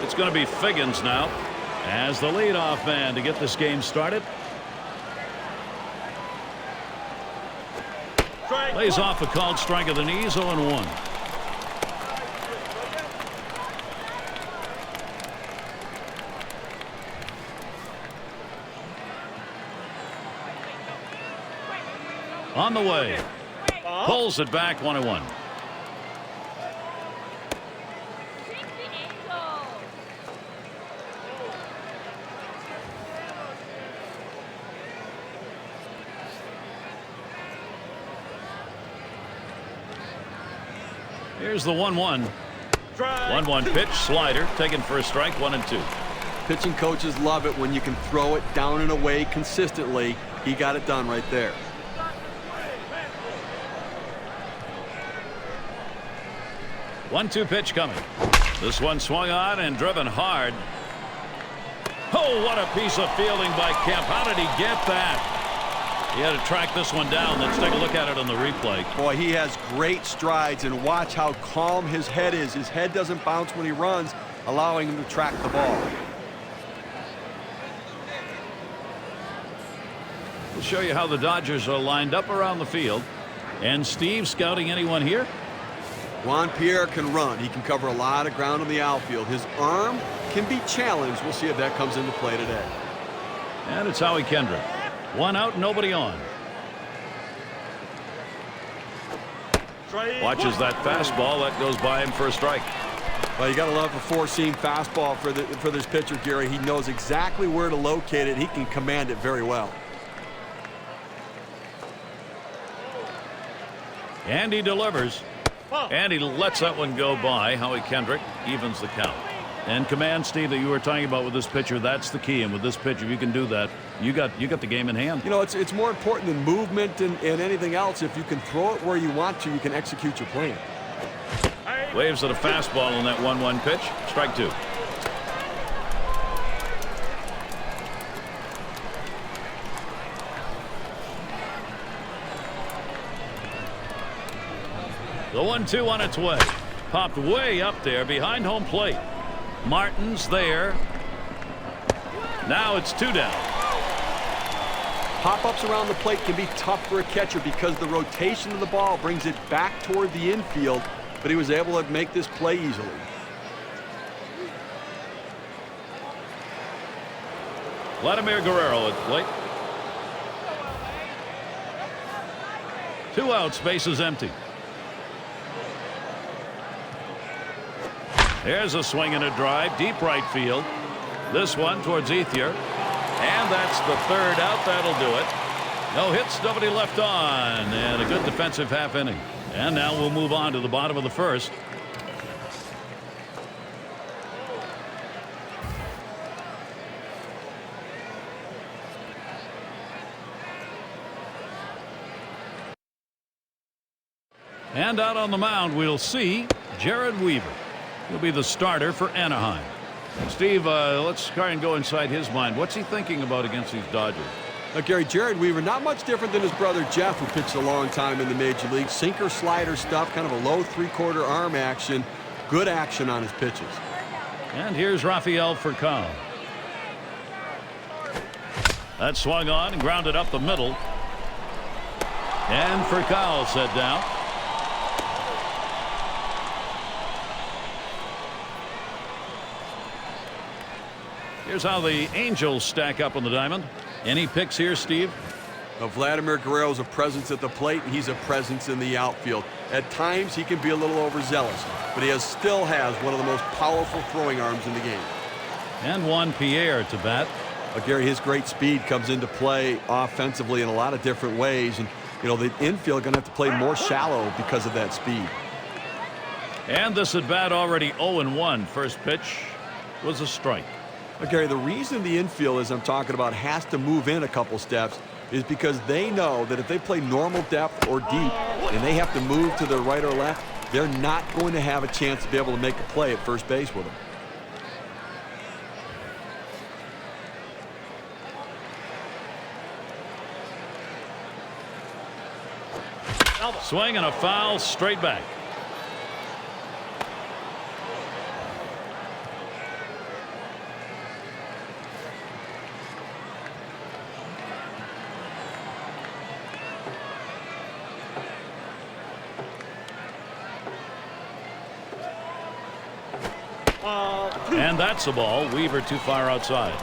It's going to be Figgins now as the leadoff man to get this game started. Lays off a called strike of the knees, 0-1. On the way. Pulls it back, 1-1. Here's the 1-1. 1-1 pitch, slider, taken for a strike, 1-2. Pitching coaches love it when you can throw it down and away consistently. He got it done right there. One-two pitch coming. This one swung on and driven hard. Oh, what a piece of fielding by Kemp. How did he get that? He had to track this one down. Let's take a look at it on the replay. Boy, he has great strides, and watch how calm his head is. His head doesn't bounce when he runs, allowing him to track the ball. We'll show you how the Dodgers are lined up around the field. And Steve, scouting anyone here? Juan Pierre can run. He can cover a lot of ground in the outfield. His arm can be challenged. We'll see if that comes into play today. And it's Howie Kendrick. One out, nobody on. Watches that fastball. That goes by him for a strike. Well, you got to love a four-seam fastball for this pitcher, Gary. He knows exactly where to locate it. He can command it very well. And he delivers. And he lets that one go by. Howie Kendrick evens the count. And command, Steve, that you were talking about with this pitcher, that's the key. And with this pitcher, if you can do that, you got the game in hand. You know, it's more important than movement and anything else. If you can throw it where you want to, you can execute your plan. Waves at a fastball on that 1-1 pitch. Strike two. The 1-2 on its way. Popped way up there behind home plate. Martin's there. Now it's two down. Pop-ups around the plate can be tough for a catcher because the rotation of the ball brings it back toward the infield, but he was able to make this play easily. Vladimir Guerrero at plate. 2 outs, base is empty. There's a swing and a drive, deep right field. This one towards Ethier. And that's the third out. That'll do it. No hits, nobody left on. And a good defensive half inning. And now we'll move on to the bottom of the first. And out on the mound, we'll see Jared Weaver. He'll be the starter for Anaheim. Steve, let's try and go inside his mind. What's he thinking about against these Dodgers? Gary, Jared Weaver, not much different than his brother Jeff, who pitched a long time in the major league. Sinker, slider stuff, kind of a low three-quarter arm action. Good action on his pitches. And here's Rafael Furcal. That swung on and grounded up the middle. And Furcal set down. Here's how the Angels stack up on the diamond. Any picks here, Steve? Now, Vladimir Guerrero is a presence at the plate, and he's a presence in the outfield. At times, he can be a little overzealous, but he still has one of the most powerful throwing arms in the game. And Juan Pierre to bat. Gary, his great speed comes into play offensively in a lot of different ways, and you know the infield going to have to play more shallow because of that speed. And this at bat already 0-1. First pitch was a strike. Gary, the reason the infield, as I'm talking about, has to move in a couple steps is because they know that if they play normal depth or deep and they have to move to their right or left, they're not going to have a chance to be able to make a play at first base with them. Swing and a foul straight back. And that's a ball. Weaver too far outside.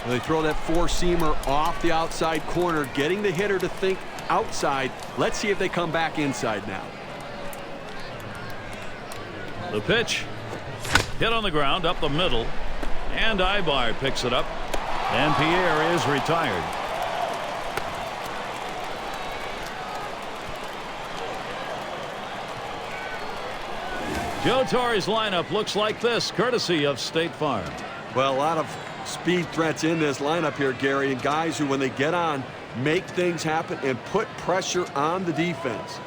They throw that four-seamer off the outside corner, getting the hitter to think outside. Let's see if they come back inside now. The pitch. Hit on the ground up the middle. And Ibar picks it up. And Pierre is retired. Joe Torre's lineup looks like this, courtesy of State Farm. Well, a lot of speed threats in this lineup here, Gary, and guys who, when they get on, make things happen and put pressure on the defense.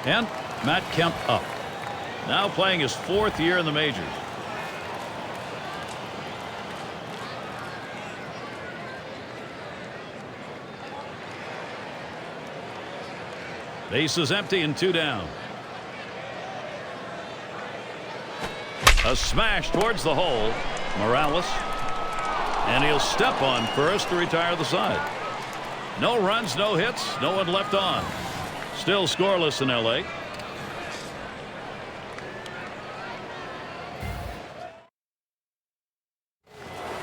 And Matt Kemp up. Now playing his 4th year in the majors. Base is empty and 2 down. A smash towards the hole. Morales. And he'll step on first to retire the side. No runs, no hits, no one left on. Still scoreless in L.A.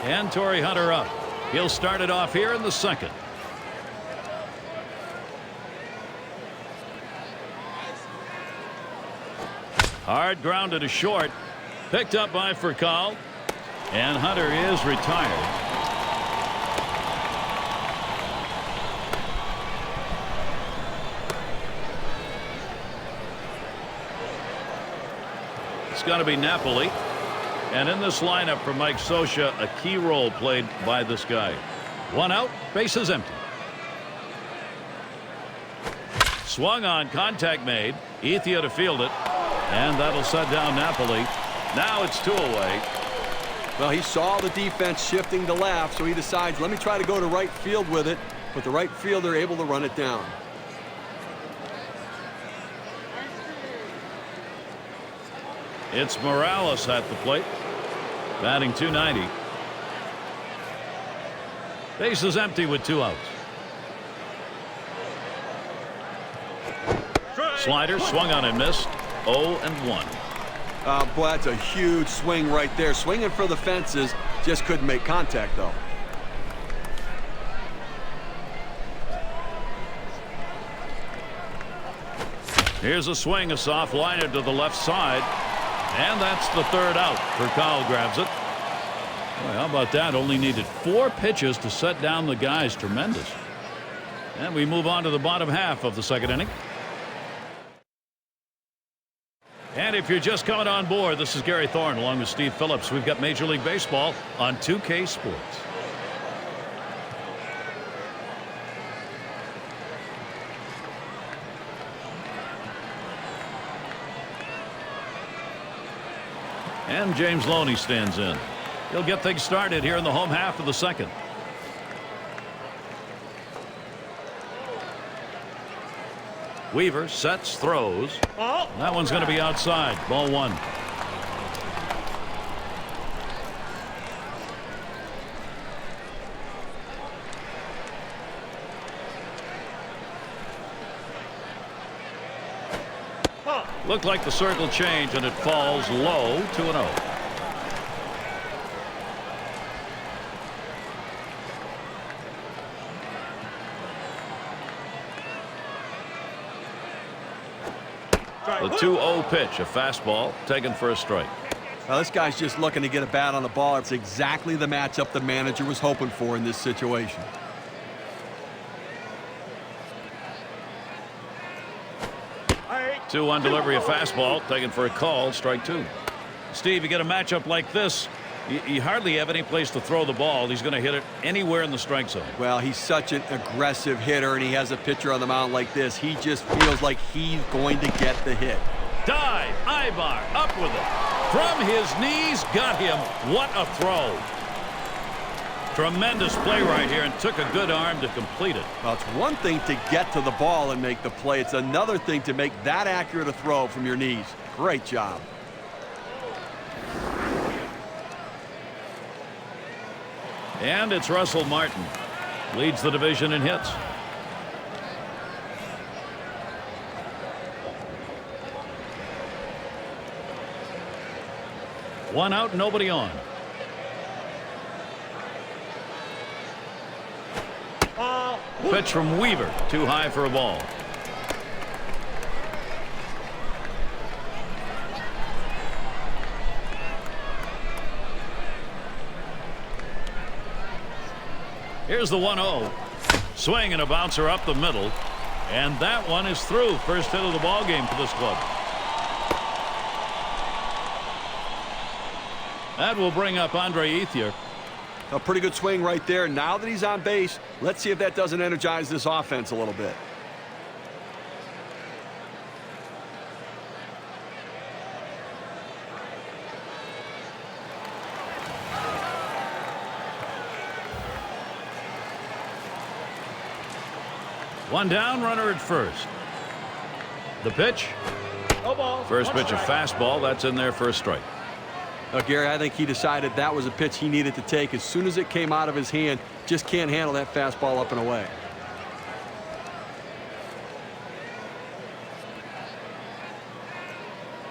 And Torrey Hunter up. He'll start it off here in the 2nd. Hard grounded to short. Picked up by Furcal. And Hunter is retired. It's going to be Napoli. And in this lineup for Mike Scioscia, a key role played by this guy. 1 out, bases empty. Swung on, contact made. Ethia to field it. And that'll set down Napoli. Now it's 2 away. Well, he saw the defense shifting to left, so he decides, let me try to go to right field with it. But the right fielder able to run it down. It's Morales at the plate. Batting .290. Base is empty with 2 outs. Slider swung on and missed. 0-1. Boy, that's a huge swing right there. Swinging for the fences. Just couldn't make contact, though. Here's a swing, a soft liner to the left side. And that's the 3rd out. Furcal grabs it. Boy, how about that? Only needed 4 pitches to set down the guys. Tremendous. And we move on to the bottom half of the 2nd inning. And if you're just coming on board, this is Gary Thorne along with Steve Phillips. We've got Major League Baseball on 2K Sports. And James Loney stands in. He'll get things started here in the home half of the 2nd. Weaver sets, throws. That one's going to be outside. Ball 1. Looked like the circle change, and it falls low. 2-0. The 2-0 pitch, a fastball taken for a strike. Now, this guy's just looking to get a bat on the ball. It's exactly the matchup the manager was hoping for in this situation. Two on delivery, a fastball taken for a call, strike 2. Steve, you get a matchup like this, you hardly have any place to throw the ball. He's going to hit it anywhere in the strike zone. Well, he's such an aggressive hitter, and he has a pitcher on the mound like this. He just feels like he's going to get the hit. Dive, Ibar up with it. From his knees, got him. What a throw. Tremendous play right here, and took a good arm to complete it. Well, it's one thing to get to the ball and make the play. It's another thing to make that accurate a throw from your knees. Great job. And it's Russell Martin. Leads the division in hits. One out, nobody on. Pitch from Weaver, too high for a ball. Here's the 1-0. Swing and a bouncer up the middle. And that one is through. First hit of the ball game for this club. That will bring up Andre Ethier. A pretty good swing right there. Now that he's on base, let's see if that doesn't energize this offense a little bit. One down, runner at first. The pitch. First pitch, a fastball. That's in there for a strike. Gary, I think he decided that was a pitch he needed to take as soon as it came out of his hand. Just can't handle that fastball up and away.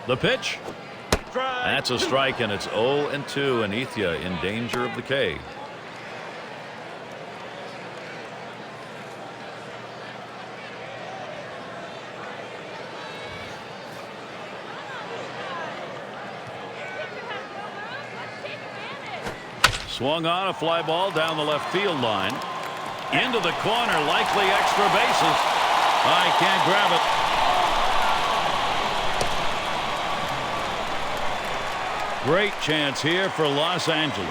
The pitch. That's a strike, and it's 0-2, and Ethier in danger of the K. Swung on, a fly ball down the left field line. Into the corner, likely extra bases. I can't grab it. Great chance here for Los Angeles.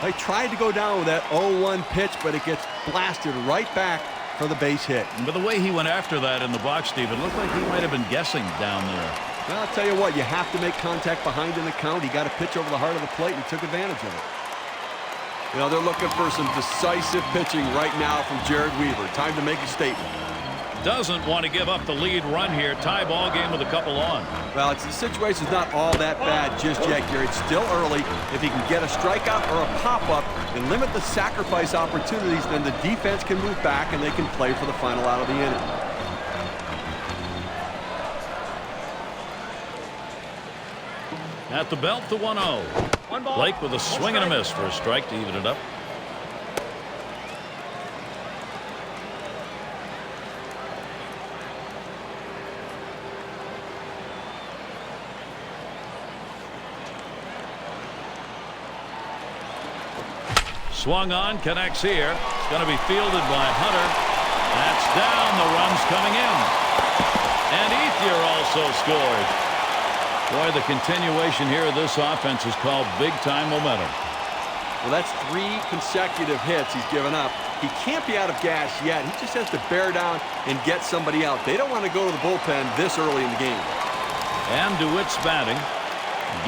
They tried to go down with that 0-1 pitch, but it gets blasted right back for the base hit. But the way he went after that in the box, Steve, it looked like he might have been guessing down there. Well, I'll tell you what, you have to make contact behind in the count. He got a pitch over the heart of the plate and he took advantage of it. You know, they're looking for some decisive pitching right now from Jared Weaver. Time to make a statement. Doesn't want to give up the lead run here. Tie ball game with a couple on. Well, the situation's not all that bad just yet, Gary. It's still early. If he can get a strikeout or a pop-up and limit the sacrifice opportunities, then the defense can move back and they can play for the final out of the inning. At the belt, the 1-0. Blake with a swing and a miss for a strike to even it up. Swung on, connects here. It's going to be fielded by Hunter. That's down. The run's coming in. And Ethier also scores. Boy, the continuation here of this offense is called big-time momentum. Well, that's 3 consecutive hits he's given up. He can't be out of gas yet. He just has to bear down and get somebody out. They don't want to go to the bullpen this early in the game. And DeWitt's batting.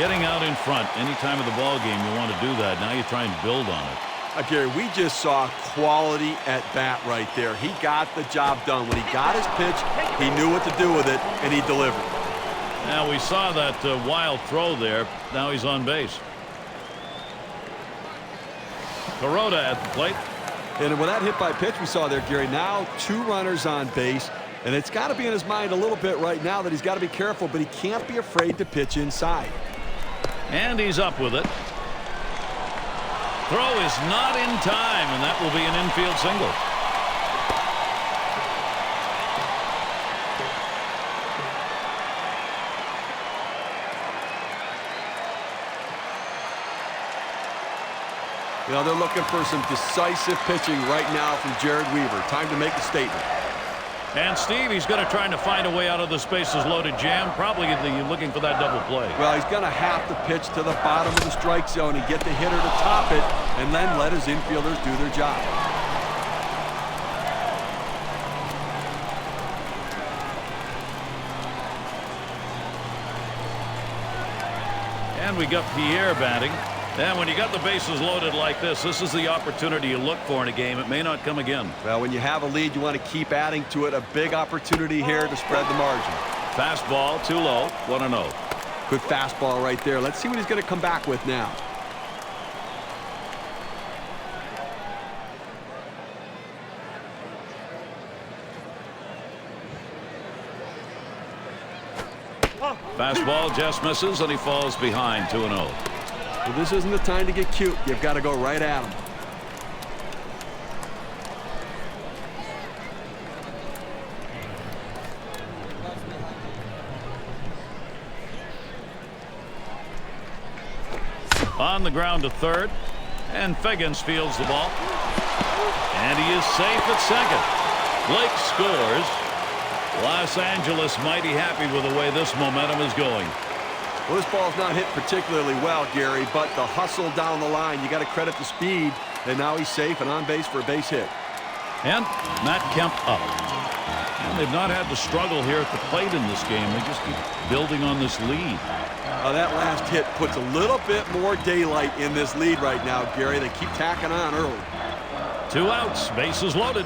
Getting out in front any time of the ball game, you want to do that. Now you try and build on it. Gary, we just saw quality at bat right there. He got the job done. When he got his pitch, he knew what to do with it, and he delivered. Now we saw that wild throw there. Now he's on base. Kuroda at the plate. And with that hit by pitch we saw there, Gary, now 2 runners on base. And it's got to be in his mind a little bit right now that he's got to be careful, but he can't be afraid to pitch inside. And he's up with it. Throw is not in time, and that will be an infield single. You know, they're looking for some decisive pitching right now from Jared Weaver. Time to make a statement. And Steve, he's going to try to find a way out of the spaces loaded jam. Probably looking for that double play. Well, he's going to have to pitch to the bottom of the strike zone and get the hitter to top it, and then let his infielders do their job. And we got Pierre batting. And when you got the bases loaded like this is the opportunity you look for in a game. It may not come again. Well, when you have a lead, you want to keep adding to it. A big opportunity here to spread the margin. Fastball too low. 1-0. Good fastball right there. Let's see what he's going to come back with now. Fastball just misses, and he falls behind 2-0. Well, this isn't the time to get cute. You've got to go right at him. On the ground to third, and Figgins fields the ball. And he is safe at second. Blake scores. Los Angeles mighty happy with the way this momentum is going. Well, this ball's not hit particularly well, Gary, but the hustle down the line, you got to credit the speed, and now he's safe and on base for a base hit. And Matt Kemp up. And they've not had the struggle here at the plate in this game. They just keep building on this lead. That last hit puts a little bit more daylight in this lead right now, Gary. They keep tacking on early. 2 outs, bases loaded.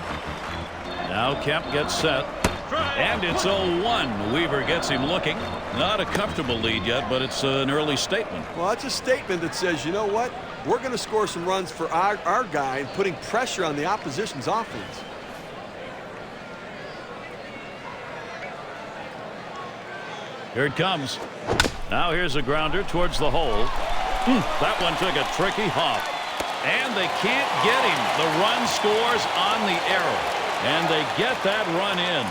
Now Kemp gets set. And it's 0-1. Weaver gets him looking. Not a comfortable lead yet, but it's an early statement. Well, it's a statement that says, you know what? We're going to score some runs for our guy and putting pressure on the opposition's offense. Here it comes. Now here's a grounder towards the hole. That one took a tricky hop. And they can't get him. The run scores on the error. And they get that run in.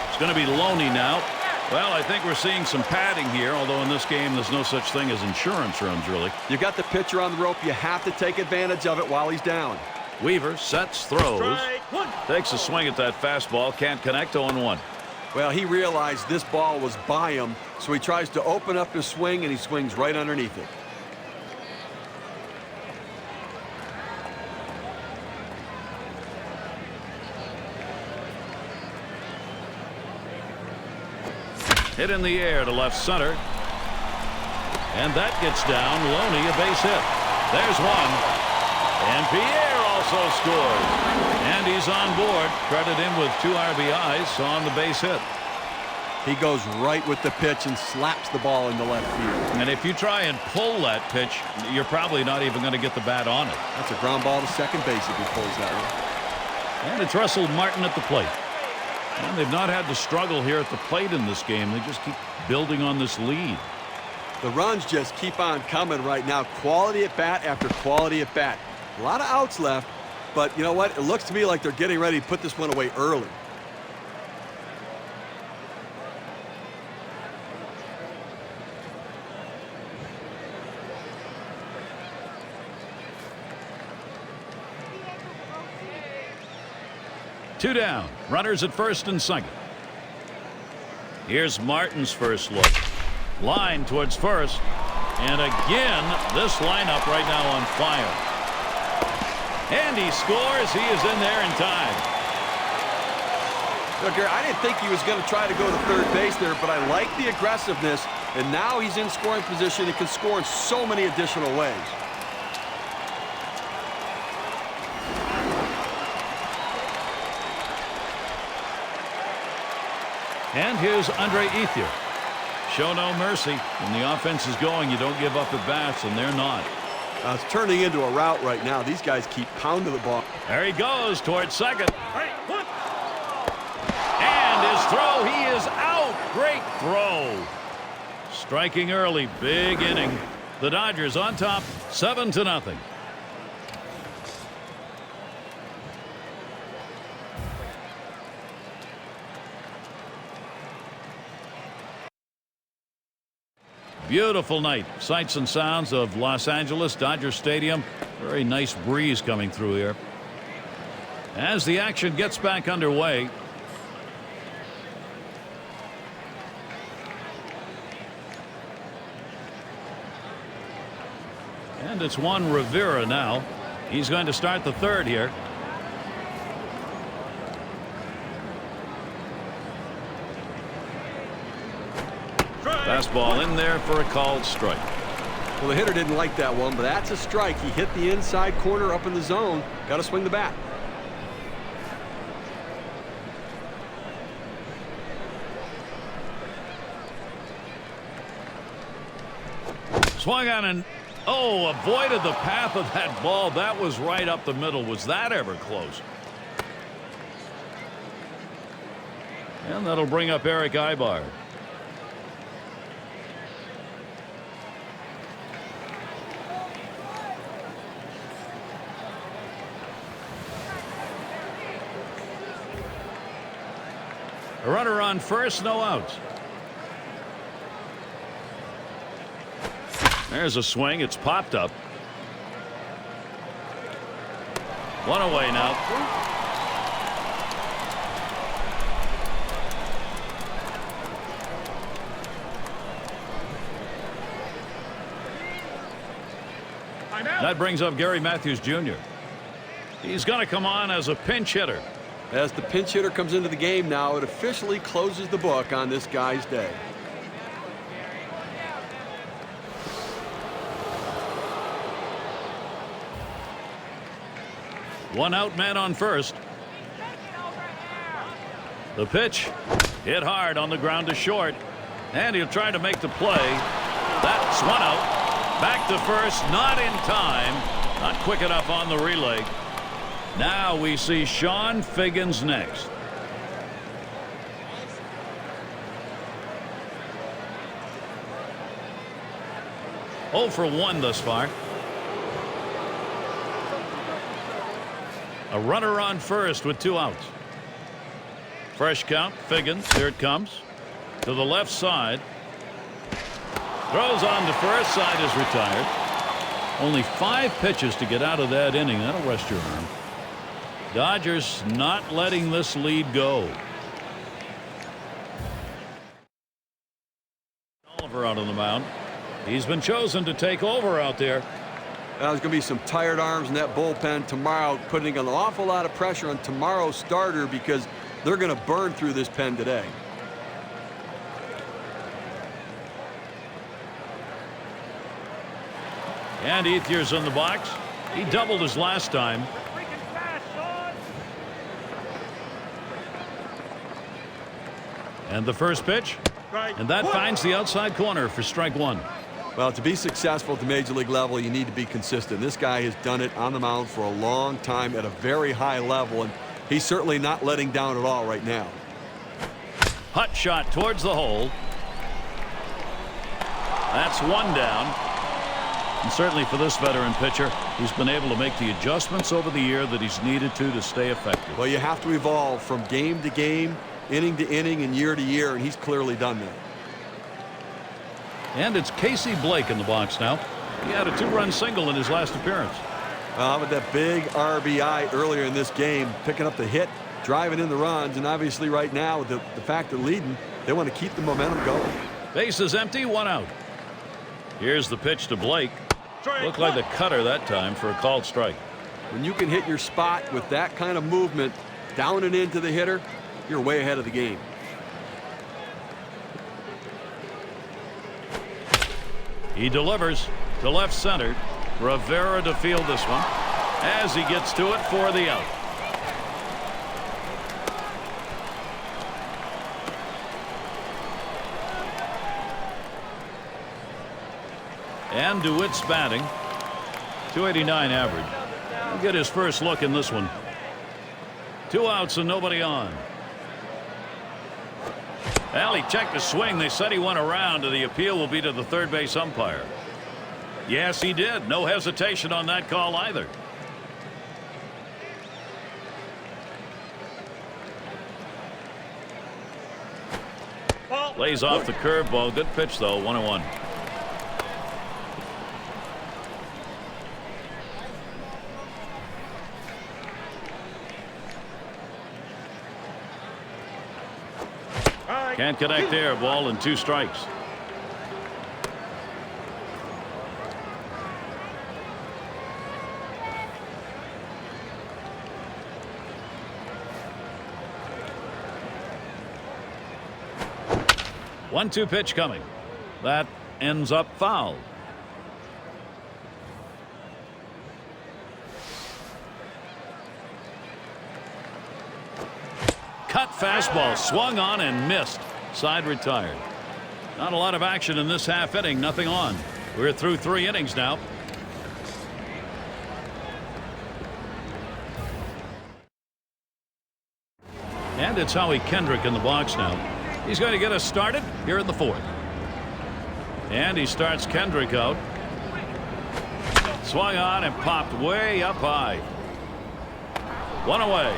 It's going to be Loney now. Well, I think we're seeing some padding here, although in this game there's no such thing as insurance runs, really. You got the pitcher on the rope. You have to take advantage of it while he's down. Weaver sets, throws, takes a swing at that fastball, can't connect. 0-1. Well, he realized this ball was by him, so he tries to open up his swing, and he swings right underneath it. Hit in the air to left center. And that gets down. Loney, a base hit. There's one. And Pierre also scores. And he's on board. Credit him with 2 RBIs on the base hit. He goes right with the pitch and slaps the ball into left field. And if you try and pull that pitch, you're probably not even going to get the bat on it. That's a ground ball to second base if he pulls that one. And it's Russell Martin at the plate. And they've not had the struggle here at the plate in this game. They just keep building on this lead. The runs just keep on coming right now. Quality at bat after quality at bat. A lot of outs left, but you know what? It looks to me like they're getting ready to put this one away early. Two down. Runners at first and second. Here's Martin's first look. Line towards first. And again, this lineup right now on fire. And he scores. He is in there in time. Look, Gary, I didn't think he was going to try to go to third base there, but I like the aggressiveness. And now he's in scoring position. He can score in so many additional ways. And here's Andre Ethier. Show no mercy. When the offense is going, you don't give up at bats, and they're not. It's turning into a rout right now. These guys keep pounding the ball. There he goes towards second. And his throw, he is out. Great throw. Striking early, big inning. The Dodgers on top, 7-0. Beautiful night. Sights and sounds of Los Angeles, Dodger Stadium. Very nice breeze coming through here. As the action gets back underway. And it's Juan Rivera now. He's going to start the third here. Fastball in there for a called strike. Well, the hitter didn't like that one, but that's a strike. He hit the inside corner up in the zone. Got to swing the bat. Swung on and avoided the path of that ball. That was right up the middle. Was that ever close? And that'll bring up Eric Ibar. A runner on first, no outs. There's a swing. It's popped up. One away now. That brings up Gary Matthews Jr. He's going to come on as a pinch hitter. As the pinch hitter comes into the game now, it officially closes the book on this guy's day. One out, man on first. The pitch hit hard on the ground to short, and he'll try to make the play. That's one out. Back to first, not in time, not quick enough on the relay. Now we see Sean Figgins next. Oh for 1 thus far. A runner on first with 2 outs. Fresh count. Figgins. Here it comes. To the left side. Throws on to first. Side is retired. Only 5 pitches to get out of that inning. That'll rest your arm. Dodgers not letting this lead go. Oliver out on the mound. He's been chosen to take over out there. There's going to be some tired arms in that bullpen tomorrow, putting an awful lot of pressure on tomorrow's starter because they're going to burn through this pen today. And Ethier's in the box. He doubled his last time. And the first pitch. And that finds the outside corner for strike 1. Well, to be successful at the major league level, you need to be consistent. This guy has done it on the mound for a long time at a very high level, and he's certainly not letting down at all right now. Hut shot towards the hole. That's 1 down. And certainly for this veteran pitcher, he's been able to make the adjustments over the year that he's needed to stay effective. Well, you have to evolve from game to game, inning to inning, and year to year, and he's clearly done that. And it's Casey Blake in the box now. He had a 2-run single in his last appearance. With that big RBI earlier in this game, picking up the hit, driving in the runs, and obviously right now, with the fact they're leading, they want to keep the momentum going. Base is empty, 1 out. Here's the pitch to Blake. Looked like the cutter that time for a called strike. When you can hit your spot with that kind of movement down and into the hitter, you're way ahead of the game. He delivers to left center. Rivera to field this one as he gets to it for the out. And DeWitt's batting. .289 average. He'll get his first look in this one. 2 outs and nobody on. Well, he checked the swing. They said he went around, and the appeal will be to the third base umpire. Yes, he did. No hesitation on that call either. Lays off the curveball. Good pitch, though. 1-1. Can't connect there. Ball and 2 strikes. One-two pitch coming. That ends up foul. Cut fastball, swung on and missed. Side retired. Not a lot of action in this half inning. Nothing on. We're through 3 innings now. And it's Howie Kendrick in the box now. He's going to get us started here in the 4th. And he starts Kendrick out. Swung on and popped way up high. 1 away.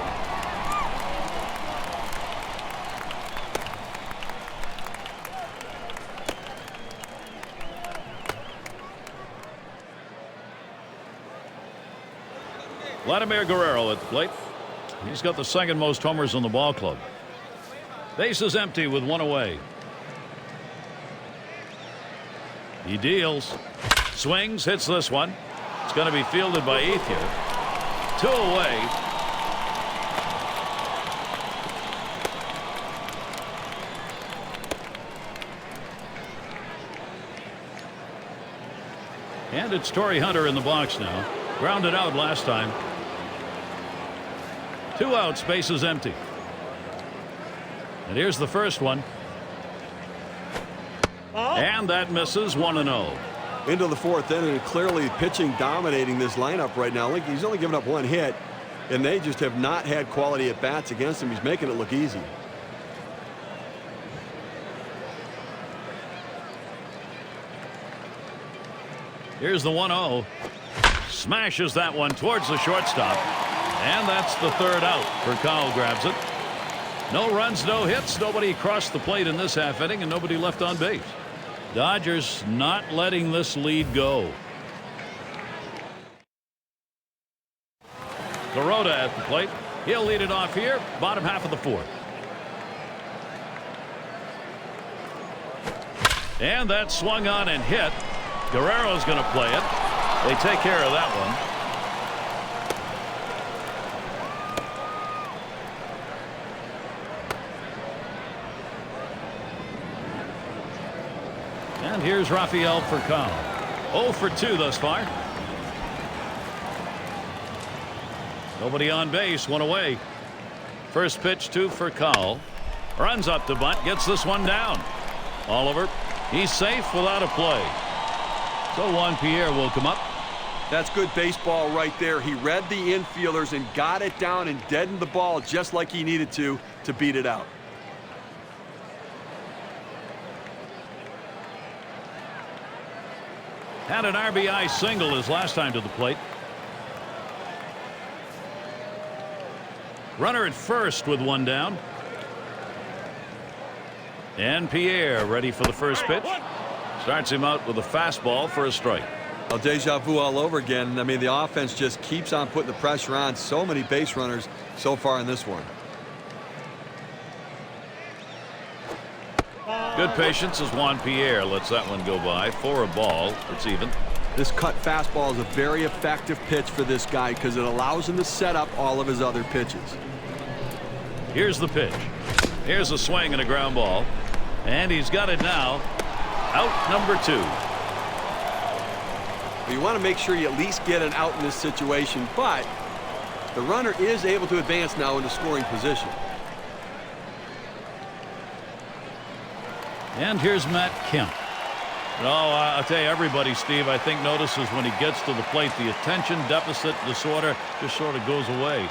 Vladimir Guerrero at the plate. He's got the 2nd most homers in the ball club. Base is empty with 1 away. He deals. Swings, hits this one. It's going to be fielded by Ethier. 2 away. And it's Torrey Hunter in the box now. Grounded out last time. 2 outs, base is empty. And here's the first one. And that misses. 1-0. Into the 4th inning, clearly pitching dominating this lineup right now. Like, he's only given up 1 hit, and they just have not had quality at bats against him. He's making it look easy. Here's the 1-0. Smashes that one towards the shortstop. And that's the 3rd out. Furcal grabs it. No runs, no hits. Nobody crossed the plate in this half inning, and nobody left on base. Dodgers not letting this lead go. Garota at the plate. He'll lead it off here. Bottom half of the 4th. And that swung on and hit. Guerrero's going to play it. They take care of that one. And here's Rafael Furcal. 0 for 2 thus far. Nobody on base. 1 away. First pitch to Furcal. Runs up to bunt. Gets this one down. Oliver. He's safe without a play. So Juan Pierre will come up. That's good baseball right there. He read the infielders and got it down and deadened the ball just like he needed to beat it out. Had an RBI single his last time to the plate. Runner at first with 1 down. And Pierre ready for the first pitch. Starts him out with a fastball for a strike. Well, deja vu all over again. I mean, the offense just keeps on putting the pressure on. So many base runners so far in this one. Good patience as Juan Pierre lets that one go by for a ball. It's even. This cut fastball is a very effective pitch for this guy because it allows him to set up all of his other pitches. Here's the pitch. Here's a swing and a ground ball. And he's got it now. Out number 2. You want to make sure you at least get an out in this situation, but the runner is able to advance now into scoring position. And here's Matt Kemp. Oh, I'll tell you, everybody, Steve, I think notices when he gets to the plate, the attention deficit disorder just sort of goes away.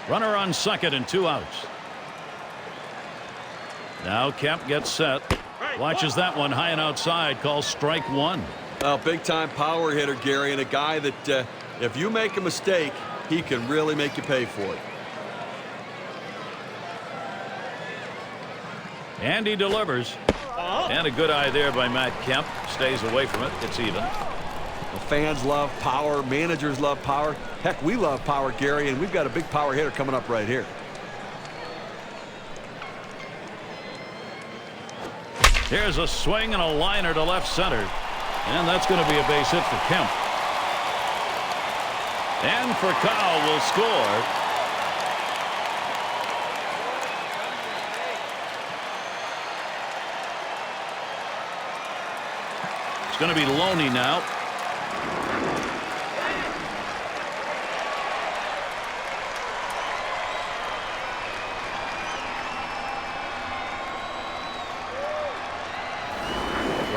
Runner on second and 2 outs. Now Kemp gets set. Watches that one high and outside. Calls strike 1. Well, big-time power hitter, Gary, and a guy that if you make a mistake, he can really make you pay for it. And he delivers. And a good eye there by Matt Kemp. Stays away from it. It's even. The fans love power. Managers love power. Heck, we love power, Gary, and we've got a big power hitter coming up right here. Here's a swing and a liner to left center. And that's going to be a base hit for Kemp. And Furcal will score. It's going to be Loney now.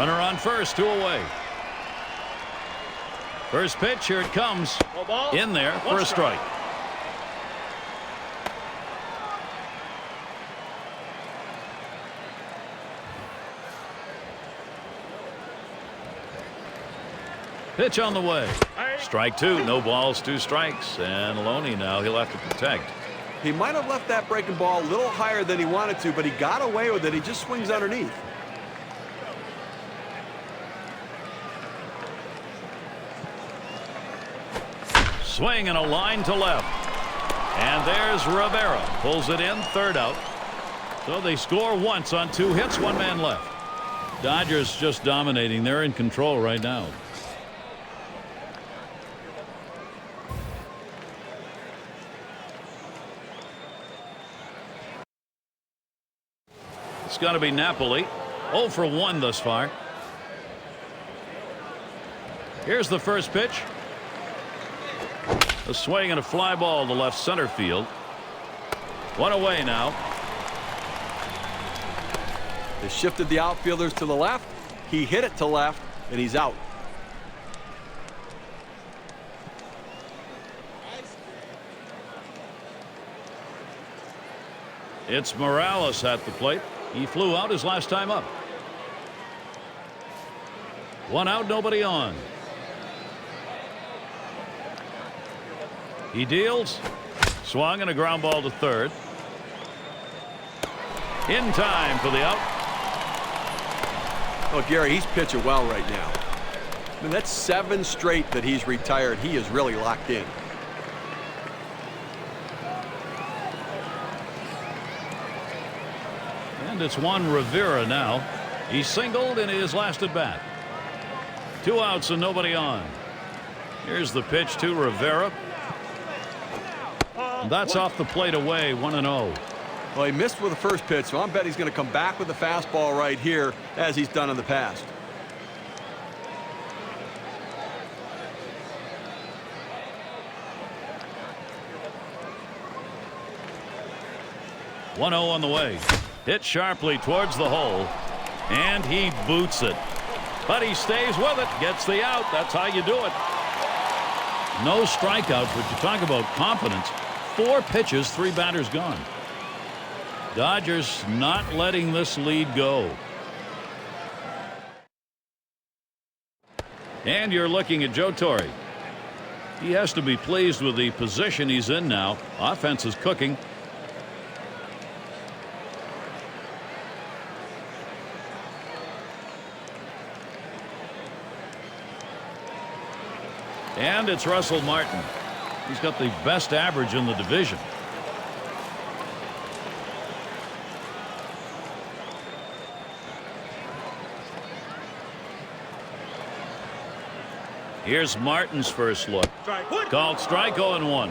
Runner on first, 2 away. First pitch, here it comes. In there for a strike. Pitch on the way. Strike 2. No balls, 2 strikes. And Loney now he'll have to protect. He might have left that breaking ball a little higher than he wanted to, but he got away with it. He just swings underneath. Swing and a line to left. And there's Rivera. Pulls it in, 3rd out. So they score once on 2 hits, 1 man left. Dodgers just dominating. They're in control right now. It's got to be Napoli. 0 for 1 thus far. Here's the first pitch. A swing and a fly ball to left center field. 1 away now. They shifted the outfielders to the left. He hit it to left, and he's out. It's Morales at the plate. He flew out his last time up. 1 out, nobody on. He deals. Swung and a ground ball to 3rd. In time for the out. Oh, Gary, he's pitching well right now. I mean, that's 7 straight that he's retired. He is really locked in. And it's Juan Rivera now. He singled in his last at bat. 2 outs and nobody on. Here's the pitch to Rivera. And that's off the plate away, 1-0. Well, he missed with the first pitch, so I bet he's going to come back with the fastball right here, as he's done in the past. One 0 on the way. Hit sharply towards the hole. And he boots it. But he stays with it. Gets the out. That's how you do it. No strikeouts, but you talk about confidence. 4 pitches, 3 batters gone. Dodgers not letting this lead go. And you're looking at Joe Torre. He has to be pleased with the position he's in now. Offense is cooking. And it's Russell Martin. He's got the best average in the division. Here's Martin's first look. Called strike, 0-1.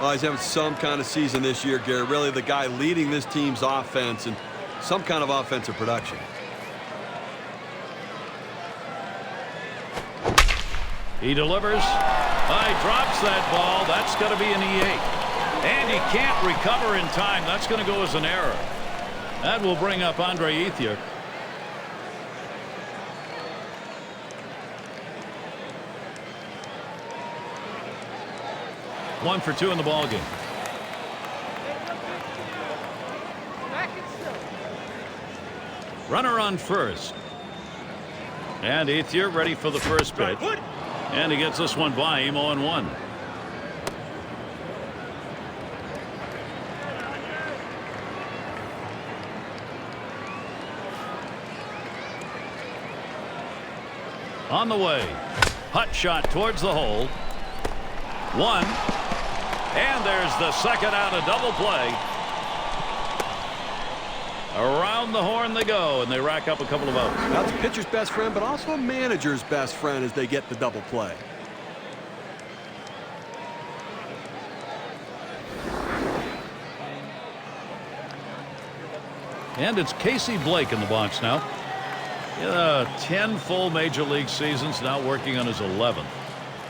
Oh, he's having some kind of season this year, Gary. Really the guy leading this team's offense and some kind of offensive production. He delivers. He drops that ball. That's going to be an E8. And he can't recover in time. That's going to go as an error. That will bring up Andre Ethier. One for 2 in the ball game. Runner on first. And Ethier ready for the first pitch. And he gets this one by him, 0-1. On the way. Hut shot towards the hole. 1. And there's the second out, a double play. Around the horn they go, and they rack up a couple of outs. That's a pitcher's best friend, but also a manager's best friend as they get the double play. And it's Casey Blake in the box now. 10 full major league seasons, now working on his 11th.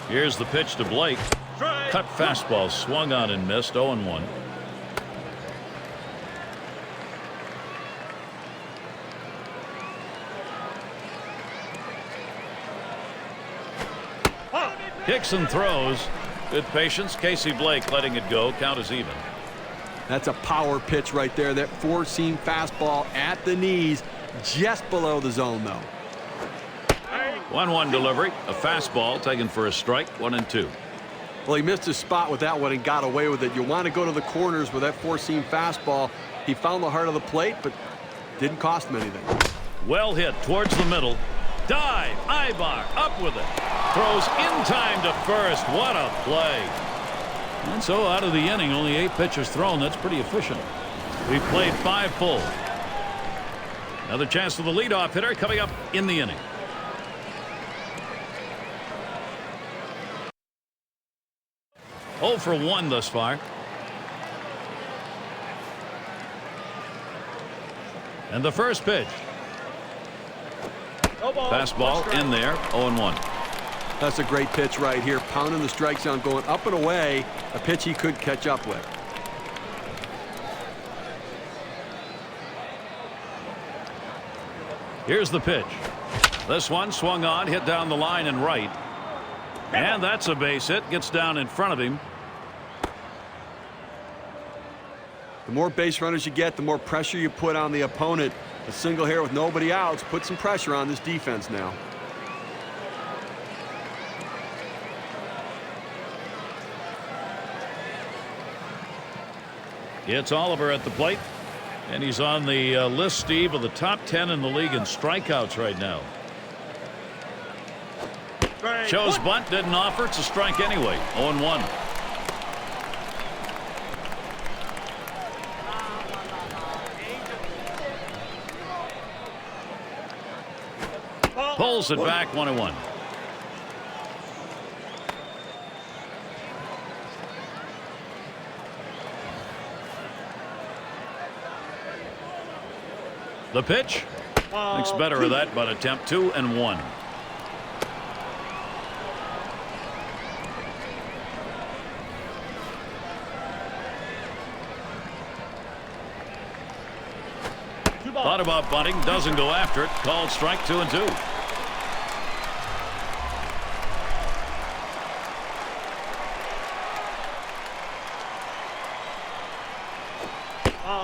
Here's the pitch to Blake. Cut fastball, swung on and missed, 0-1. Kicks and throws. Good patience. Casey Blake letting it go. Count is even. That's a power pitch right there. That four-seam fastball at the knees, just below the zone, though. 1-1 delivery. A fastball taken for a strike. 1-2. Well, he missed his spot with that one and got away with it. You want to go to the corners with that four-seam fastball. He found the heart of the plate, but didn't cost him anything. Well hit towards the middle. Dive. Ibar up with it. Throws in time to first. What a play. And so out of the inning, only 8 pitches thrown. That's pretty efficient. We've played 5 full. Another chance for the leadoff hitter coming up in the inning. Oh for 1 thus far. And the first pitch. Fastball in there. 0-1. That's a great pitch right here. Pounding the strike zone, going up and away. A pitch he could catch up with. Here's the pitch. This one swung on, hit down the line and right. And that's a base hit. Gets down in front of him. The more base runners you get, the more pressure you put on the opponent. A single here with nobody outs. Put some pressure on this defense now. It's Oliver at the plate. And he's on the list, Steve, of the top 10 in the league in strikeouts right now. Shows bunt, didn't offer. It's a strike anyway. 0-1. Pulls it back. 1-1. The pitch. Thinks better of that, but attempt 2-1. Thought about bunting, doesn't go after it. Called strike. 2-2.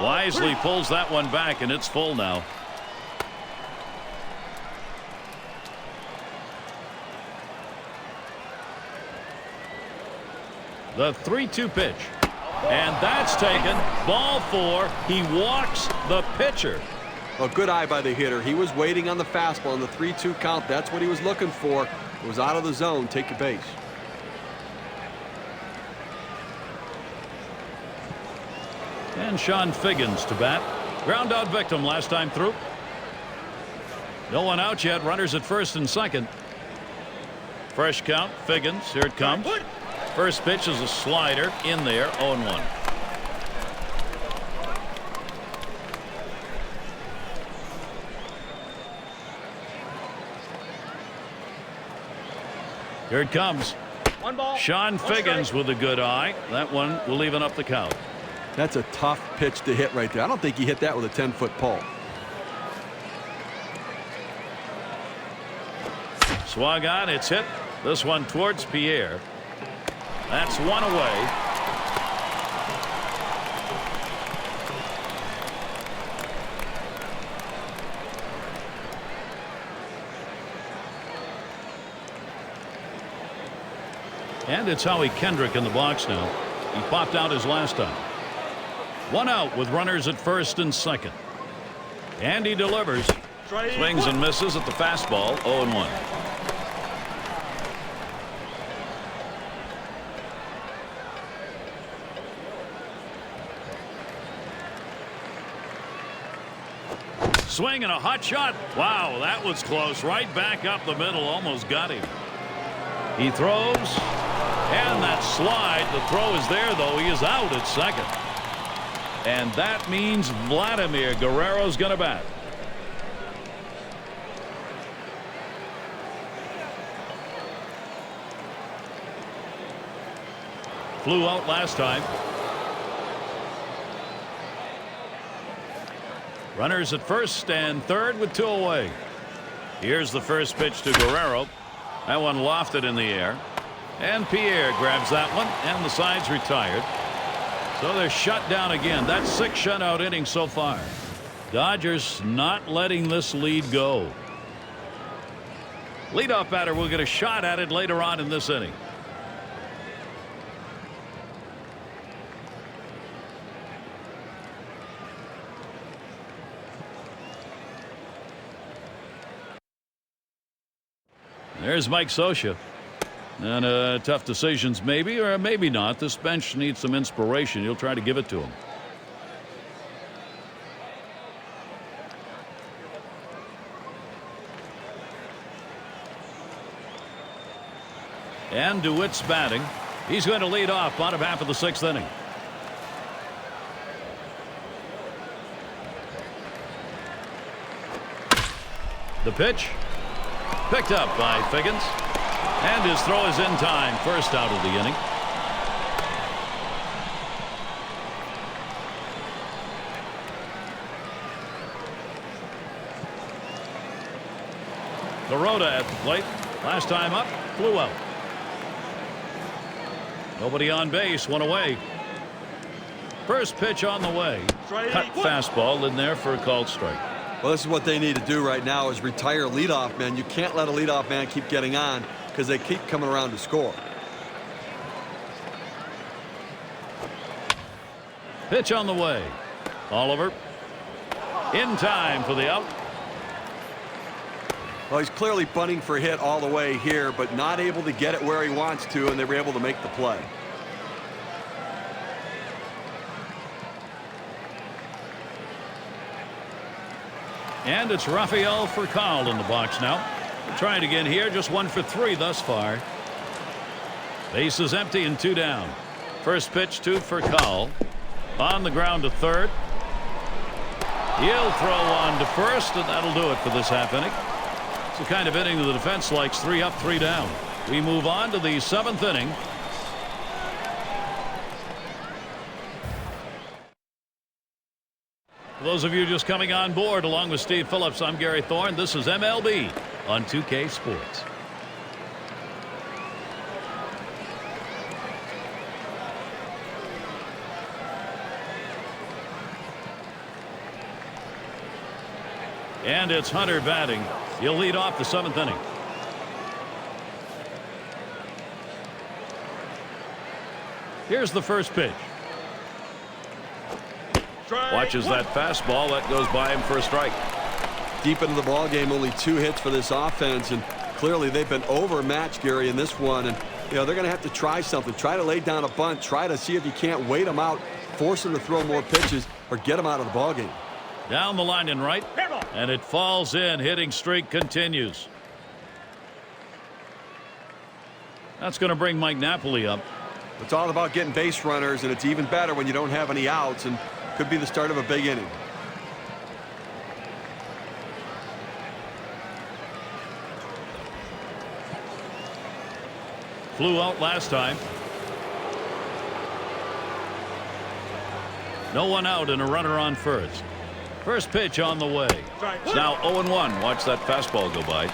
Wisely pulls that one back, and it's full now. The 3-2 pitch. And that's taken. Ball 4. He walks the pitcher. A good eye by the hitter. He was waiting on the fastball on the 3-2 count. That's what he was looking for. It was out of the zone. Take a base. And Sean Figgins to bat. Ground out victim last time through. No one out yet. Runners at first and second. Fresh count. Figgins. Here it comes. First pitch is a slider in there. 0-1. Here it comes. Sean Figgins with a good eye. That one will even up the count. That's a tough pitch to hit right there. I don't think he hit that with a 10-foot pole. Swung on. It's hit. This one towards Pierre. That's one away. And it's Howie Kendrick in the box now. He popped out his last time. One out with runners at first and second. And he delivers. Swings and misses at the fastball. 0-1. Swing and a hot shot. Wow, that was close. Right back up the middle. Almost got him. He throws. And that slide. The throw is there, though. He is out at second. And that means Vladimir Guerrero's going to bat. Flew out last time. Runners at first and third with 2 away. Here's the first pitch to Guerrero. That one lofted in the air. And Pierre grabs that one, and the side's retired. So they're shut down again. That's 6 shutout innings so far. Dodgers not letting this lead go. Leadoff batter will get a shot at it later on in this inning. There's Mike Scioscia. And tough decisions maybe, or maybe not. This bench needs some inspiration. You'll try to give it to him. And DeWitt's batting. He's going to lead off bottom half of the 6th inning. The pitch. Picked up by Figgins. And his throw is in time. First out of the inning. Garota at the plate. Last time up, flew out. Nobody on base, one away. First pitch on the way. Cut fastball in there for a called strike. Well, this is what they need to do right now is retire leadoff man. You can't let a leadoff man keep getting on because they keep coming around to score. Pitch on the way. Oliver in time for the out. Well, he's clearly bunting for a hit all the way here, but not able to get it where he wants to, and they were able to make the play. And it's Rafael Furcal in the box now. We're trying again here. Just 1 for 3 thus far. Base is empty and 2 down. First pitch to Furcal. On the ground to third. He'll throw on to first, and that'll do it for this half inning. It's the kind of inning that the defense likes. 3 up, 3 down. We move on to the 7th inning. For those of you just coming on board, along with Steve Phillips, I'm Gary Thorne. This is MLB on 2K Sports. And it's Hunter batting. He'll lead off the 7th inning. Here's the first pitch. Watches that fastball. That goes by him for a strike. Deep into the ball game, only 2 hits for this offense, and clearly they've been overmatched, Gary, in this one. And they're going to have to try something. Try to lay down a bunt. Try to see if you can't wait them out, force them to throw more pitches, or get them out of the ball game. Down the line and right, and it falls in. Hitting streak continues. That's going to bring Mike Napoli up. It's all about getting base runners, and it's even better when you don't have any outs, and could be the start of a big inning. Flew out last time. No one out and a runner on first. First pitch on the way. It's now 0-1. Watch that fastball go by.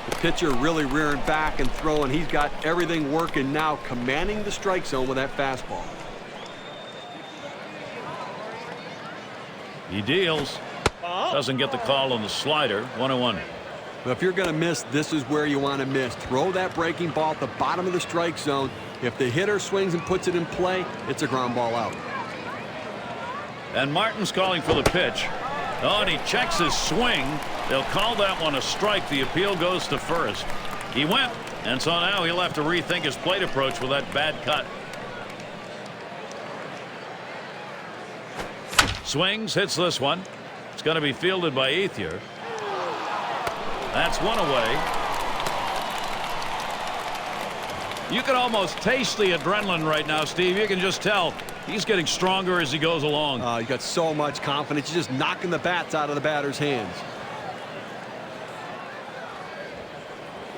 The pitcher really rearing back and throwing. He's got everything working now, commanding the strike zone with that fastball. He deals. Doesn't get the call on the slider. 1-1. But if you're going to miss, this is where you want to miss. Throw that breaking ball at the bottom of the strike zone. If the hitter swings and puts it in play, it's a ground ball out. And Martin's calling for the pitch. Oh, and he checks his swing. They'll call that one a strike. The appeal goes to first. He went, and so now he'll have to rethink his plate approach with that bad cut. Swings, hits this one. It's going to be fielded by Ethier. That's one away. You can almost taste the adrenaline right now, Steve. You can just tell he's getting stronger as he goes along. He's got so much confidence. He's just knocking the bats out of the batter's hands.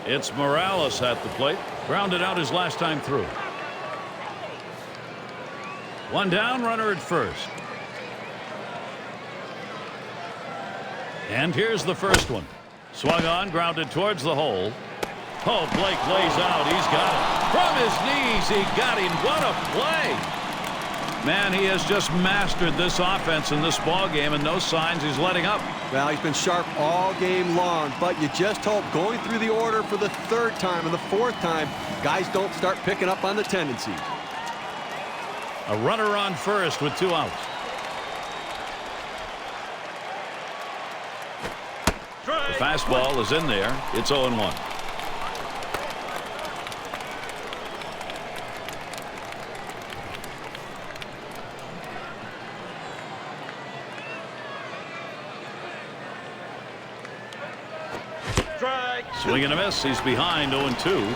It's Morales at the plate. Grounded out his last time through. One down, runner at first. And here's the first one. Swung on, grounded towards the hole. Oh, Blake lays out. He's got it. From his knees, he got him. What a play. Man, he has just mastered this offense in this ball game, and no signs he's letting up. Well, he's been sharp all game long, but you just hope going through the order for the third time and the fourth time, guys don't start picking up on the tendencies. A runner on first with 2 outs. The fastball is in there. It's 0-1. Swing and a miss. He's behind 0-2.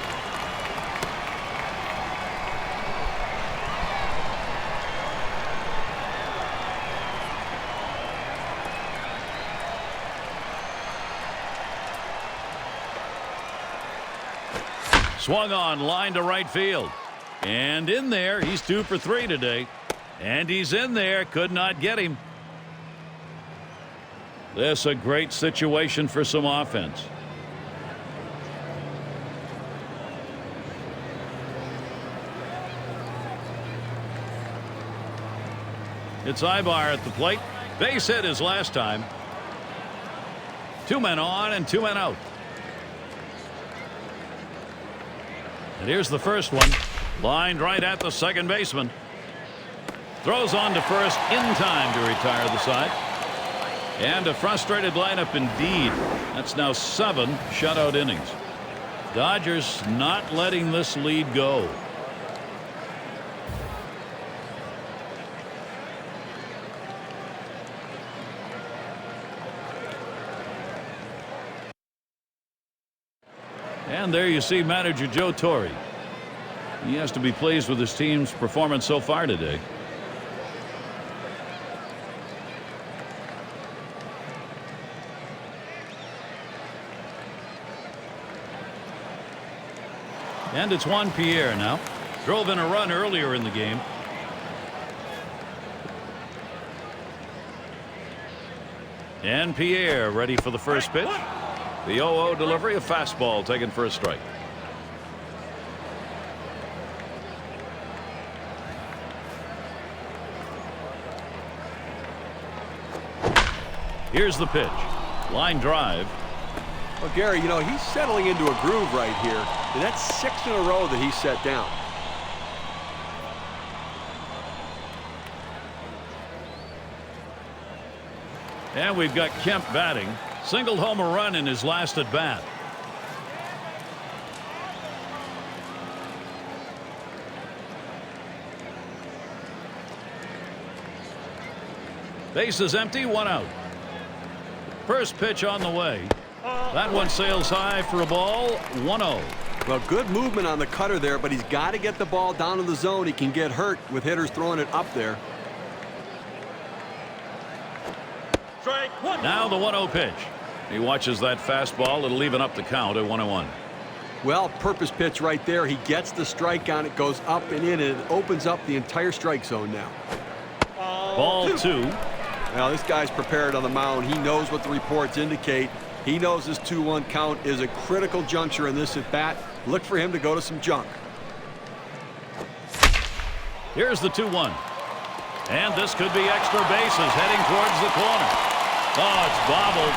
Swung on, line to right field. And in there, he's 2 for 3 today. And he's in there, could not get him. This a great situation for some offense. It's Ibar at the plate. Base hit his last time. 2 men on and 2 men out. And here's the first one. Lined right at the second baseman. Throws on to first in time to retire the side. And a frustrated lineup indeed. That's now 7 shutout innings. Dodgers not letting this lead go. And there you see manager Joe Torre. He has to be pleased with his team's performance so far today. And it's Juan Pierre now. Drove in a run earlier in the game. And Pierre ready for the first pitch. The 0-0 delivery, a fastball taken for a strike. Here's the pitch. Line drive. Well, Gary, you know, he's settling into a groove right here, and that's 6 in a row that he's set down. And we've got Kemp batting. Singled home a run in his last at bat. Base is empty, 1 out. First pitch on the way. That one sails high for a ball, 1-0. Well, good movement on the cutter there, but he's got to get the ball down to the zone. He can get hurt with hitters throwing it up there. Now the 1-0 pitch. He watches that fastball. It'll even up the count at 1-1. Well, purpose pitch right there. He gets the strike on it, goes up and in, and it opens up the entire strike zone now. Ball 2. Now this guy's prepared on the mound. He knows what the reports indicate. He knows this 2-1 count is a critical juncture in this at bat. Look for him to go to some junk. Here's the 2-1. And this could be extra bases heading towards the corner. Oh, it's bobbled.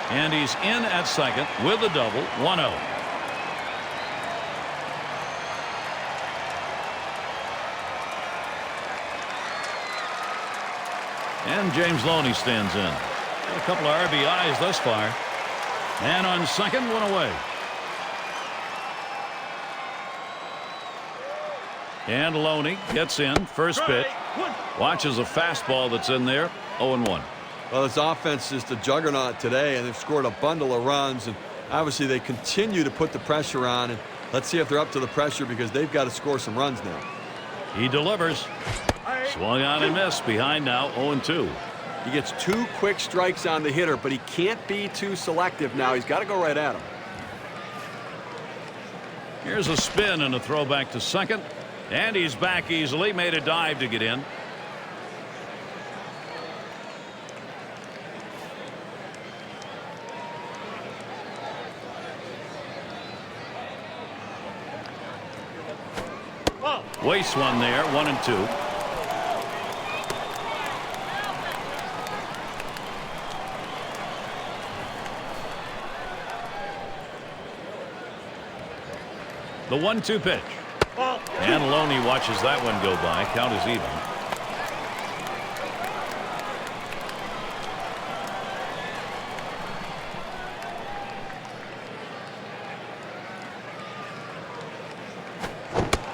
And he's in at second with a double, 1-0. And James Loney stands in. Got a couple of RBIs thus far. And on second, 1 away. And Loney gets in. First pitch. Watches a fastball that's in there. 0-1. Well, this offense is the juggernaut today, and they've scored a bundle of runs. And obviously, they continue to put the pressure on. And let's see if they're up to the pressure, because they've got to score some runs now. He delivers. Swung on and missed. Behind now, 0-2. He gets 2 quick strikes on the hitter, but he can't be too selective now. He's got to go right at him. Here's a spin and a throw back to second. And he's back easily. Made a dive to get in. Wastes one there. 1-2. The 1-2 pitch. And Loney watches that one go by. Count is even.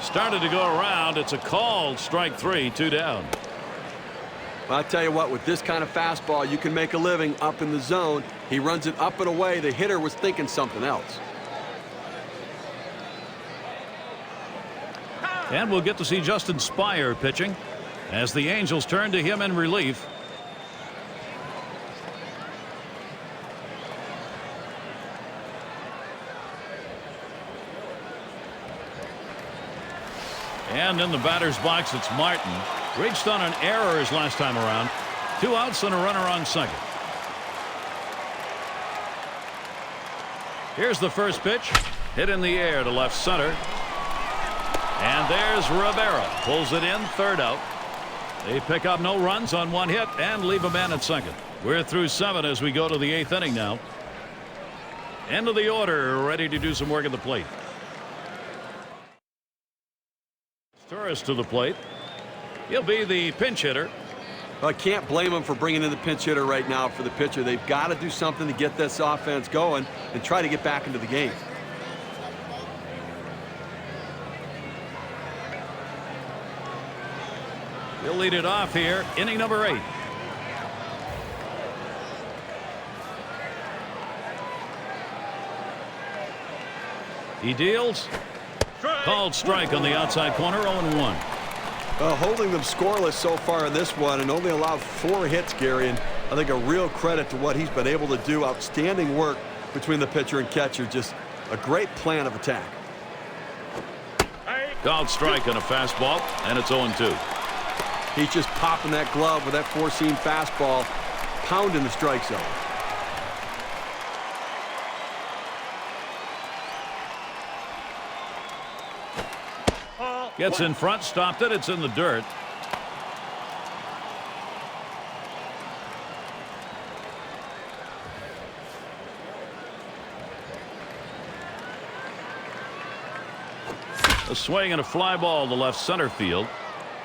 Started to go around. It's a called strike 3. 2 down. Well, I'll tell you what, with this kind of fastball, you can make a living up in the zone. He runs it up and away. The hitter was thinking something else. And we'll get to see Justin Spire pitching as the Angels turn to him in relief. And in the batter's box, it's Martin. Reached on an error his last time around. 2 outs and a runner on second. Here's the first pitch. Hit in the air to left center. And there's Rivera. Pulls it in. 3rd out. They pick up no runs on 1 hit and leave a man at second. We're through 7 as we go to the 8th inning now. End of the order. Ready to do some work at the plate. Torres to the plate. He'll be the pinch hitter. I can't blame him for bringing in the pinch hitter right now for the pitcher. They've got to do something to get this offense going and try to get back into the game. He'll lead it off here. Inning number 8. He deals. Called strike on the outside corner. 0-1. Holding them scoreless so far in this one and only allowed 4 hits, Gary. And I think a real credit to what he's been able to do. Outstanding work between the pitcher and catcher. Just a great plan of attack. Called strike on a fastball, and it's 0-2. He's just popping that glove with that 4-seam fastball, pounding the strike zone. Gets in front, stopped it. It's in the dirt. A swing and a fly ball to left center field.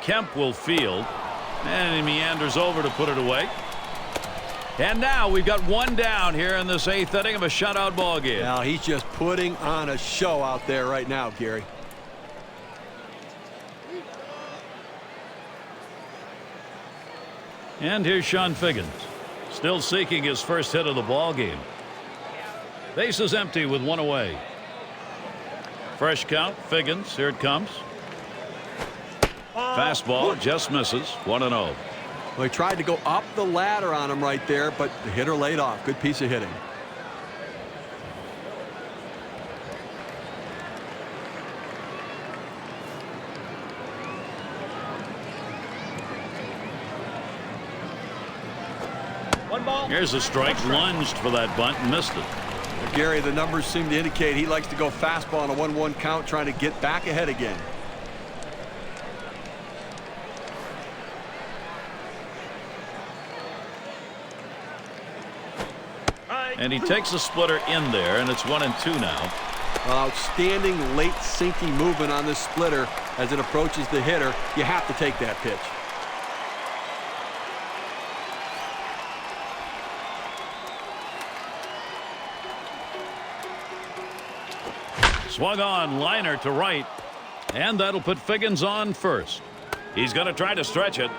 Kemp will field, and he meanders over to put it away. And now we've got 1 down here in this 8th inning of a shutout ball game. Now he's just putting on a show out there right now, Gary. And here's Sean Figgins, still seeking his first hit of the ball game. Base is empty with 1 away. Fresh count. Figgins. Here it comes. Fastball just misses. 1-0. Well, he tried to go up the ladder on him right there, but the hitter laid off. Good piece of hitting. Here's a strike. Lunged for that bunt and missed it. Gary, the numbers seem to indicate he likes to go fastball on a 1-1 count, trying to get back ahead again. And he takes a splitter in there, and it's 1-2 now. Outstanding late sinking movement on this splitter as it approaches the hitter. You have to take that pitch. Swung on, liner to right, and that'll put Figgins on first. He's going to try to stretch it.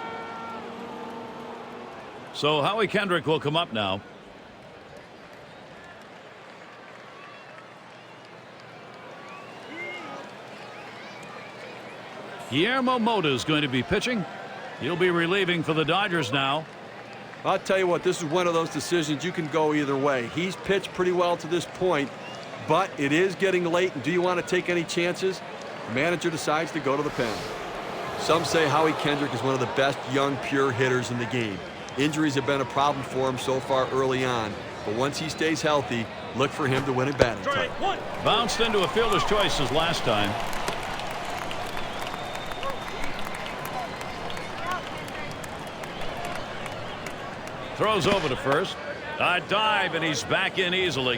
So Howie Kendrick will come up now. Guillermo Mota is going to be pitching. He'll be relieving for the Dodgers now. I'll tell you what, this is one of those decisions you can go either way. He's pitched pretty well to this point, but it is getting late, and do you want to take any chances? The manager decides to go to the pen. Some say Howie Kendrick is one of the best young pure hitters in the game. Injuries have been a problem for him so far early on, but once he stays healthy, look for him to win a batting title. Bounced into a fielder's choice his last time. Throws over to first. A dive, and he's back in easily.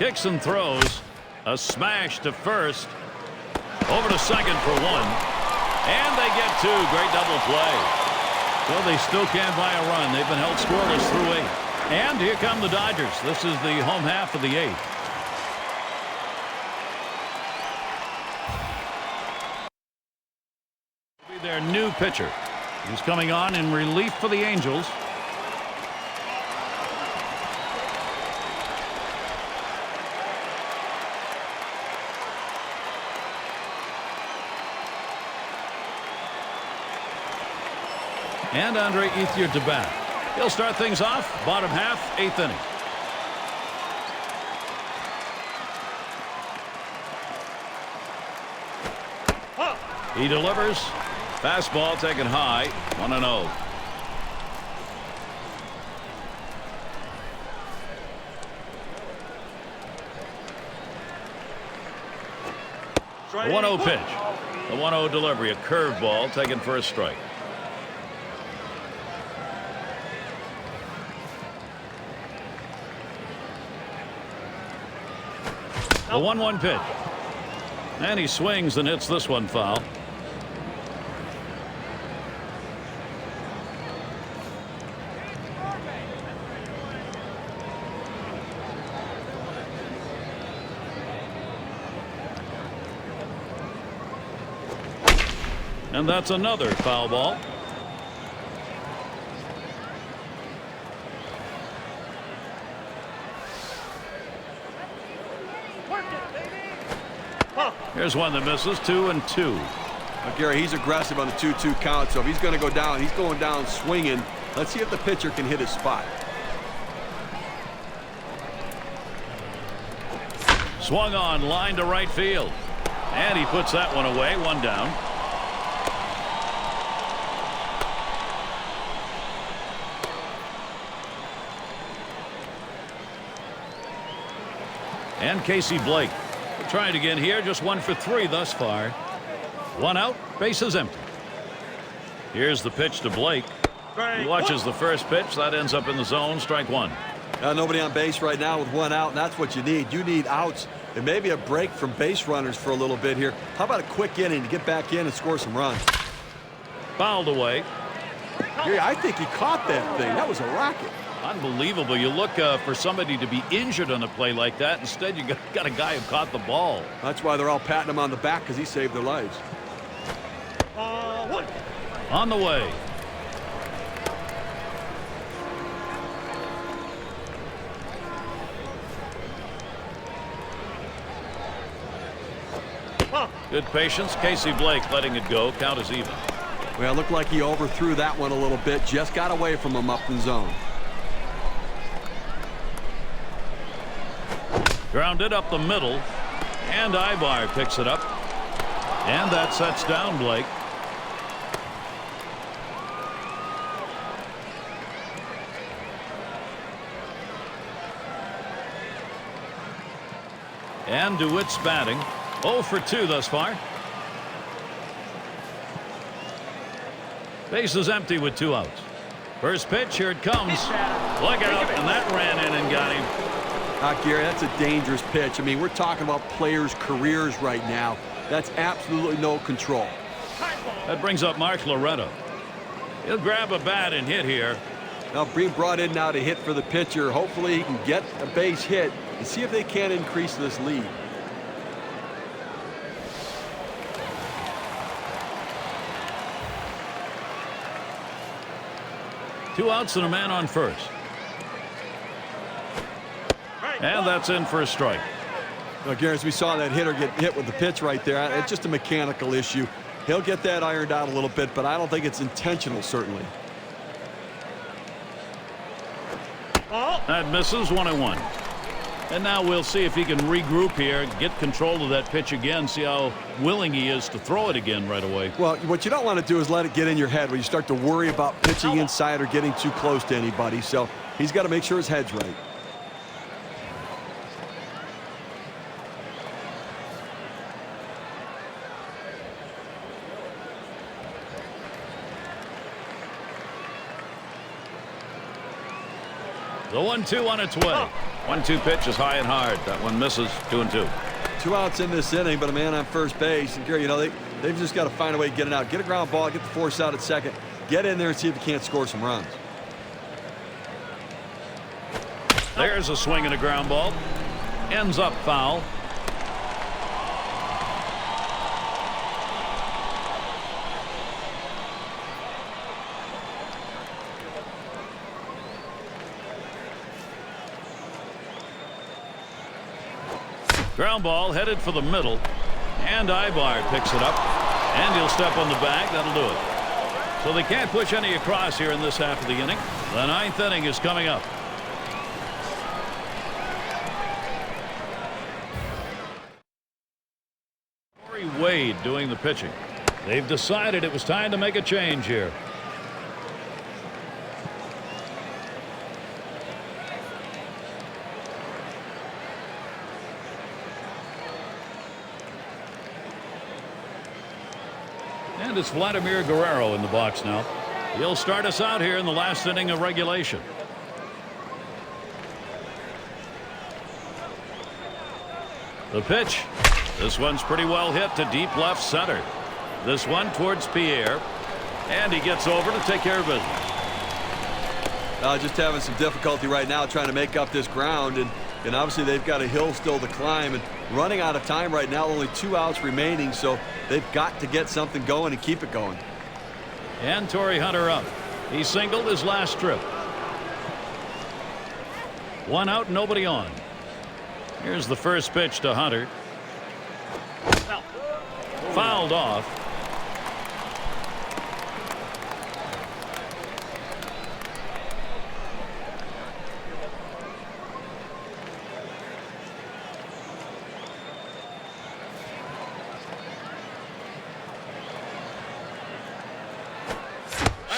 Kicks and throws. A smash to first. Over to second for one. And they get two. Great double play. Well, they still can't buy a run. They've been held scoreless through 8. And here come the Dodgers. This is the home half of the 8th. Be their new pitcher. He's coming on in relief for the Angels. And Andre Ethier to bat. He'll start things off. Bottom half, 8th inning. He delivers. Fastball taken high. 1-0. The 1-0 pitch. The 1-0 delivery. A curveball taken for a strike. The 1-1 pitch. And he swings and hits this one foul. And that's another foul ball. Here's one that misses. 2-2. Now, Gary, he's aggressive on the 2-2 count, so if he's going to go down, he's going down swinging. Let's see if the pitcher can hit his spot. Swung on, line to right field. And he puts that one away. One down. And Casey Blake trying again here. Just 1 for 3 thus far. 1 out. Bases empty. Here's the pitch to Blake. He watches the first pitch. That ends up in the zone. Strike 1. Nobody on base right now with 1 out, and that's what you need. You need outs and maybe a break from base runners for a little bit here. How about a quick inning to get back in and score some runs? Fouled away. Gary, I think he caught that thing. That was a rocket. Unbelievable. You look for somebody to be injured on a play like that. Instead, you got a guy who caught the ball. That's why they're all patting him on the back, because he saved their lives. On the way. Good patience. Casey Blake letting it go. Count is even. Well, it looked like he overthrew that one a little bit. Just got away from him up in zone. Grounded up the middle. And Ibar picks it up. And that sets down Blake. And DeWitt's batting. 0 for 2 thus far. Bases empty with 2 outs. First pitch, here it comes. Look out, and that ran in and got him. Gary, that's a dangerous pitch. I mean, we're talking about players' careers right now. That's absolutely no control. That brings up Mark Loretta. He'll grab a bat and hit here. Now, being brought in now to hit for the pitcher. Hopefully he can get a base hit and see if they can increase this lead. Two outs and a man on first. And that's in for a strike. Well, Gary, as we saw that hitter get hit with the pitch right there, it's just a mechanical issue. He'll get that ironed out a little bit, but I don't think it's intentional, certainly. That misses. 1-1. And now we'll see if he can regroup here, get control of that pitch again, see how willing he is to throw it again right away. Well, what you don't want to do is let it get in your head when you start to worry about pitching inside or getting too close to anybody. So he's got to make sure his head's right. The 1-2 on its way. 1-2 pitch is high and hard. That one misses. 2-2. 2 outs in this inning, but a man on first base. And Gary, you know, they've just got to find a way to get it out. Get a ground ball, get the force out at second. Get in there and see if you can't score some runs. There's a swing and a ground ball. Ends up foul. Ground ball headed for the middle. And Ibar picks it up. And he'll step on the bag. That'll do it. So they can't push any across here in this half of the inning. The 9th inning is coming up. Corey Wade doing the pitching. They've decided it was time to make a change here. And it's Vladimir Guerrero in the box now. He'll start us out here in the last inning of regulation. The pitch. This one's pretty well hit to deep left center. This one towards Pierre. And he gets over to take care of business. Just having some difficulty right now trying to make up this ground. And obviously they've got a hill still to climb. And running out of time right now, only 2 outs remaining. So they've got to get something going and keep it going. And Torrey Hunter up. He singled his last trip. 1 out, nobody on. Here's the first pitch to Hunter. Fouled off.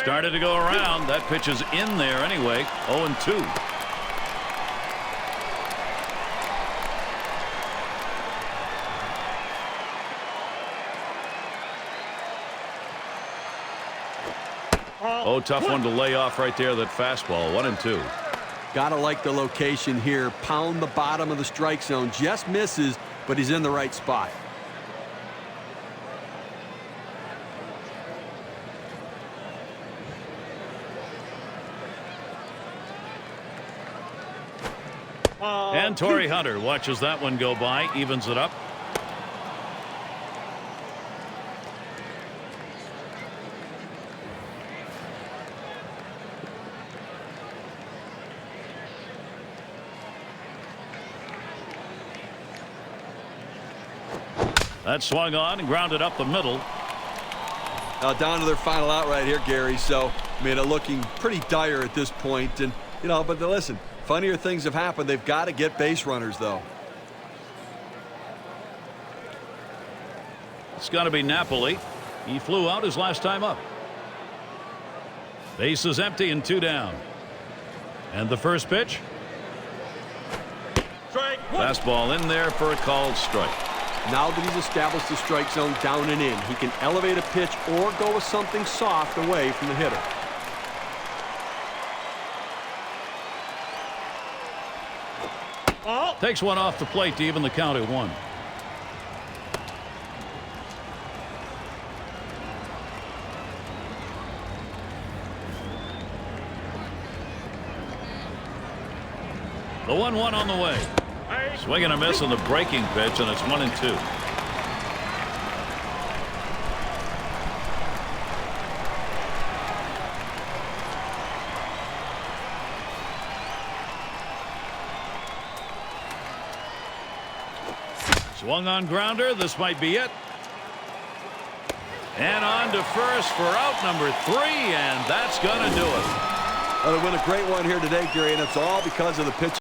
Started to go around. That pitch is in there anyway. 0-2. Oh, tough one to lay off right there. That fastball. 1-2. Gotta like the location here. Pound the bottom of the strike zone. Just misses, but he's in the right spot. And Torrey Hunter watches that one go by, evens it up. That swung on and grounded up the middle. Now down to their final out right here, Gary. So, I mean, looking pretty dire at this point. And, you know, but listen, funnier things have happened. They've got to get base runners, though. It's got to be Napoli. He flew out his last time up. Base is empty and 2 down. And the first pitch. Strike. Fastball in there for a called strike. Now that he's established the strike zone down and in, he can elevate a pitch or go with something soft away from the hitter. Takes one off the plate to even the count at 1. The 1-1 on the way. Swing and a miss on the breaking pitch, and it's 1-2. Swung on grounder. This might be it. And on to first for out number 3, and that's going to do it. Well, they win a great one here today, Gary, and it's all because of the pitch.